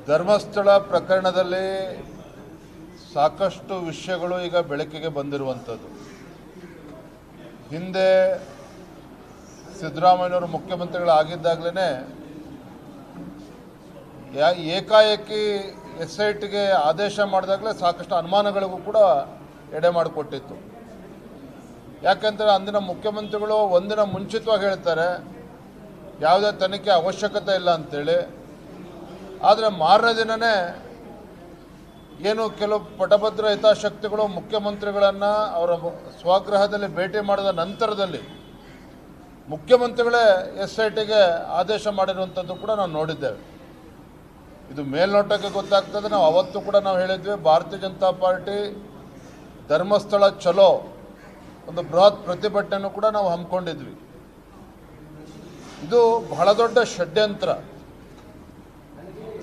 ಧರ್ಮಸ್ಥಳ ಪ್ರಕರಣದಲ್ಲಿ ಸಾಕಷ್ಟು ವಿಷಯಗಳು ಈಗ ಬೆಳಕಿಗೆ ಬಂದಿರುವಂಥದ್ದು. ಹಿಂದೆ ಸಿದ್ದರಾಮಯ್ಯನವರು ಮುಖ್ಯಮಂತ್ರಿಗಳಾಗಿದ್ದಾಗಲೇ ಏಕಾಏಕಿ SITಗೆ ಆದೇಶ ಮಾಡಿದಾಗಲೇ ಸಾಕಷ್ಟು ಅನುಮಾನಗಳಿಗೂ ಕೂಡ ಎಡೆ ಮಾಡಿಕೊಟ್ಟಿತ್ತು. ಯಾಕೆಂದರೆ ಅಂದಿನ ಮುಖ್ಯಮಂತ್ರಿಗಳು ಒಂದಿನ ಮುಂಚಿತವಾಗಿ ಹೇಳ್ತಾರೆ ಯಾವುದೇ ತನಿಖೆ ಅವಶ್ಯಕತೆ ಇಲ್ಲ ಅಂತೇಳಿ. ಆದರೆ ಮಾರನೇ ದಿನವೇ ಏನು ಕೆಲವು ಪಟಭದ್ರ ಹಿತಾಸಕ್ತಿಗಳು ಮುಖ್ಯಮಂತ್ರಿಗಳನ್ನು ಅವರ ಸ್ವಗೃಹದಲ್ಲಿ ಭೇಟಿ ಮಾಡಿದ ನಂತರದಲ್ಲಿ ಮುಖ್ಯಮಂತ್ರಿಗಳೇ SITಗೆ ಆದೇಶ ಮಾಡಿರುವಂಥದ್ದು ಕೂಡ ನಾವು ನೋಡಿದ್ದೇವೆ. ಇದು ಮೇಲ್ನೋಟಕ್ಕೆ ಗೊತ್ತಾಗ್ತದೆ. ನಾವು ಅವತ್ತು ಕೂಡ ನಾವು ಹೇಳಿದ್ವಿ, ಭಾರತೀಯ ಜನತಾ ಪಾರ್ಟಿ ಧರ್ಮಸ್ಥಳ ಚಲೋ ಒಂದು ಬೃಹತ್ ಪ್ರತಿಭಟನೆಯನ್ನು ಕೂಡ ನಾವು ಹಮ್ಮಿಕೊಂಡಿದ್ವಿ. ಇದು ಬಹಳ ದೊಡ್ಡ ಷಡ್ಯಂತ್ರ.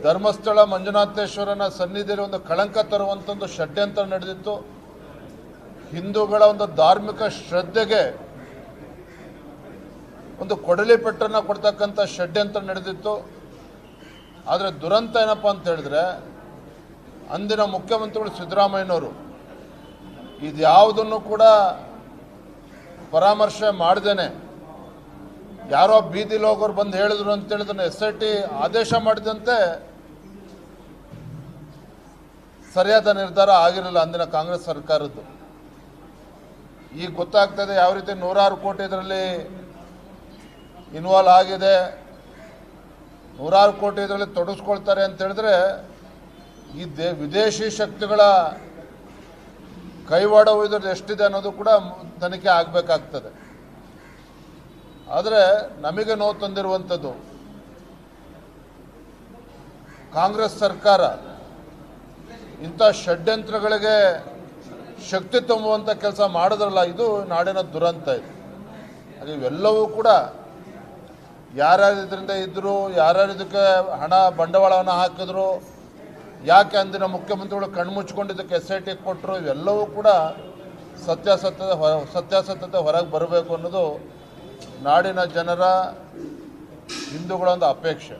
ಧರ್ಮಸ್ಥಳ ಮಂಜುನಾಥೇಶ್ವರನ ಸನ್ನಿಧಿಯಲ್ಲಿ ಒಂದು ಕಳಂಕ ತರುವಂಥ ಒಂದು ಷಡ್ಯಂತ್ರ ನಡೆದಿತ್ತು. ಹಿಂದೂಗಳ ಒಂದು ಧಾರ್ಮಿಕ ಶ್ರದ್ಧೆಗೆ ಒಂದು ಕೊಡಲಿ ಪೆಟ್ಟನ್ನು ಕೊಡ್ತಕ್ಕಂಥ ಷಡ್ಯಂತ್ರ ನಡೆದಿತ್ತು. ಆದರೆ ದುರಂತ ಏನಪ್ಪ ಅಂತ ಹೇಳಿದ್ರೆ, ಅಂದಿನ ಮುಖ್ಯಮಂತ್ರಿಗಳು ಸಿದ್ದರಾಮಯ್ಯನವರು ಇದ್ಯಾವುದನ್ನು ಕೂಡ ಪರಾಮರ್ಶೆ ಮಾಡ್ದೇನೆ ಯಾರೋ ಬೀದಿಲಿ ಹೋಗೋರು ಬಂದು ಹೇಳಿದ್ರು ಅಂತೇಳಿದನ್ನು SIT ಆದೇಶ ಮಾಡಿದಂತೆ ಸರಿಯಾದ ನಿರ್ಧಾರ ಆಗಿರಲಿಲ್ಲ ಅಂದಿನ ಕಾಂಗ್ರೆಸ್ ಸರ್ಕಾರದ್ದು. ಈಗ ಗೊತ್ತಾಗ್ತದೆ ಯಾವ ರೀತಿ 100 ಕೋಟಿ ಇದರಲ್ಲಿ ಇನ್ವಾಲ್ವ್ ಆಗಿದೆ, 100 ಕೋಟಿ ಇದರಲ್ಲಿ ತೊಡಗಿಸ್ಕೊಳ್ತಾರೆ ಅಂತ ಹೇಳಿದ್ರೆ ಈ ವಿದೇಶಿ ಶಕ್ತಿಗಳ ಕೈವಾಡವು ಇದರಲ್ಲಿ ಎಷ್ಟಿದೆ ಅನ್ನೋದು ಕೂಡ ತನಿಖೆ ಆಗಬೇಕಾಗ್ತದೆ. ಆದರೆ ನಮಗೆ ನೋವು ತಂದಿರುವಂಥದ್ದು, ಕಾಂಗ್ರೆಸ್ ಸರ್ಕಾರ ಇಂಥ ಷಡ್ಯಂತ್ರಗಳಿಗೆ ಶಕ್ತಿ ತುಂಬುವಂಥ ಕೆಲಸ ಮಾಡಿದ್ರಲ್ಲ, ಇದು ನಾಡಿನ ದುರಂತ. ಇದು ಅದು ಇವೆಲ್ಲವೂ ಕೂಡ ಯಾರ್ಯಾರು ಇದರಿಂದ ಇದ್ದರು, ಯಾರ್ಯಾರು ಇದಕ್ಕೆ ಹಣ ಬಂಡವಾಳವನ್ನು ಹಾಕಿದ್ರು, ಯಾಕೆ ಅಂದಿನ ಮುಖ್ಯಮಂತ್ರಿಗಳು ಕಣ್ಮುಚ್ಕೊಂಡು ಇದಕ್ಕೆ SIT ಕೊಟ್ಟರು, ಇವೆಲ್ಲವೂ ಕೂಡ ಸತ್ಯಾಸತ್ಯತೆ ಹೊರಗೆ ಬರಬೇಕು ಅನ್ನೋದು ನಾಡಿನ ಜನರ, ಹಿಂದೂಗಳ ಒಂದು ಅಪೇಕ್ಷೆ.